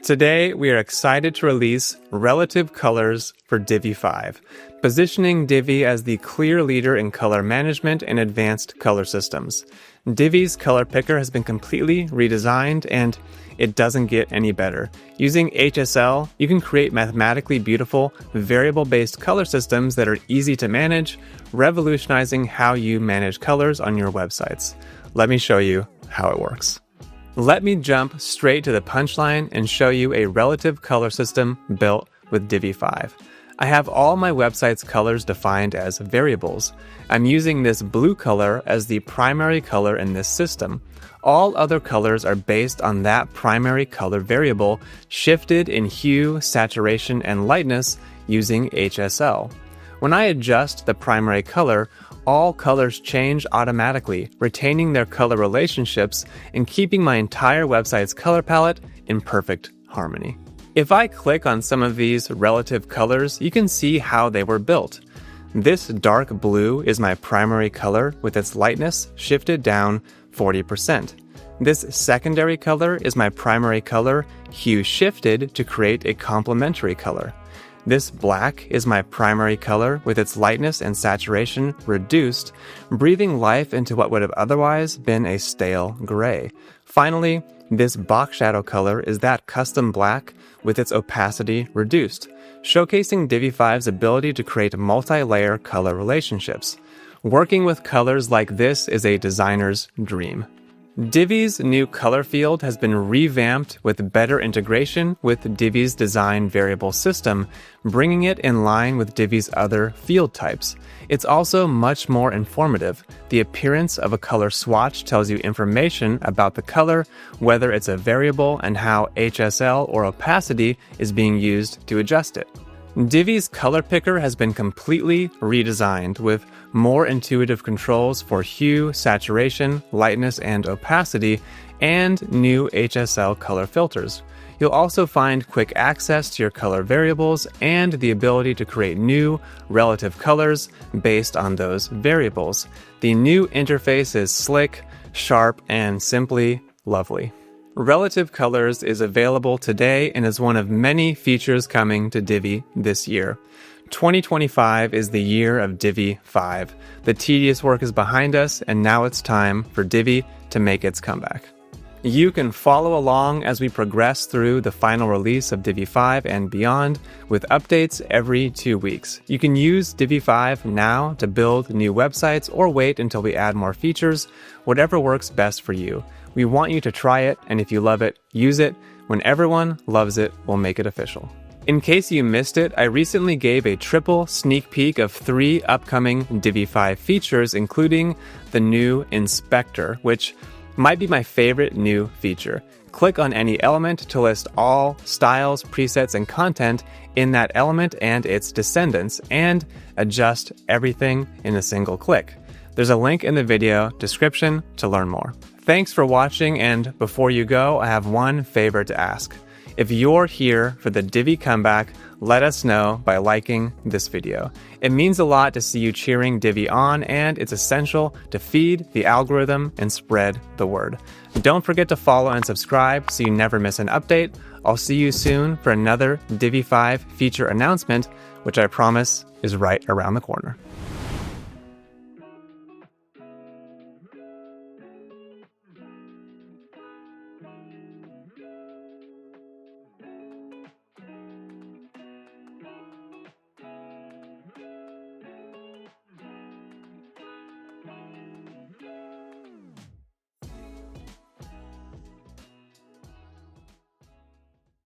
Today, we are excited to release relative colors for Divi 5, positioning Divi as the clear leader in color management and advanced color systems. Divi's color picker has been completely redesigned, and it doesn't get any better. Using HSL, you can create mathematically beautiful, variable-based color systems that are easy to manage, revolutionizing how you manage colors on your websites. Let me show you how it works. Let me jump straight to the punchline and show you a relative color system built with Divi 5. I have all my website's colors defined as variables. I'm using this blue color as the primary color in this system. All other colors are based on that primary color variable, shifted in hue, saturation, and lightness using HSL. When I adjust the primary color, all colors change automatically, retaining their color relationships and keeping my entire website's color palette in perfect harmony. If I click on some of these relative colors, you can see how they were built. This dark blue is my primary color with its lightness shifted down 40%. This secondary color is my primary color, hue shifted to create a complementary color. This black is my primary color with its lightness and saturation reduced, breathing life into what would have otherwise been a stale gray. Finally, this box shadow color is that custom black with its opacity reduced, showcasing Divi 5's ability to create multi-layer color relationships. Working with colors like this is a designer's dream. Divi's new color field has been revamped with better integration with Divi's design variable system, bringing it in line with Divi's other field types. It's also much more informative. The appearance of a color swatch tells you information about the color, whether it's a variable, and how HSL or opacity is being used to adjust it. Divi's color picker has been completely redesigned with more intuitive controls for hue, saturation, lightness, and opacity, and new HSL color filters. You'll also find quick access to your color variables and the ability to create new relative colors based on those variables. The new interface is slick, sharp, and simply lovely. Relative Colors is available today and is one of many features coming to Divi this year. 2025 is the year of Divi 5. The tedious work is behind us, and now it's time for Divi to make its comeback. You can follow along as we progress through the final release of Divi 5 and beyond, with updates every 2 weeks. You can use Divi 5 now to build new websites or wait until we add more features, whatever works best for you. We want you to try it, and if you love it, use it. When everyone loves it, we'll make it official. In case you missed it, I recently gave a triple sneak peek of 3 upcoming Divi 5 features, including the new Inspector, which might be my favorite new feature. Click on any element to list all styles, presets, and content in that element and its descendants, and adjust everything in a single click. There's a link in the video description to learn more. Thanks for watching, and before you go, I have one favor to ask. If you're here for the Divi comeback, let us know by liking this video. It means a lot to see you cheering Divi on, and it's essential to feed the algorithm and spread the word. Don't forget to follow and subscribe so you never miss an update. I'll see you soon for another Divi 5 feature announcement, which I promise is right around the corner.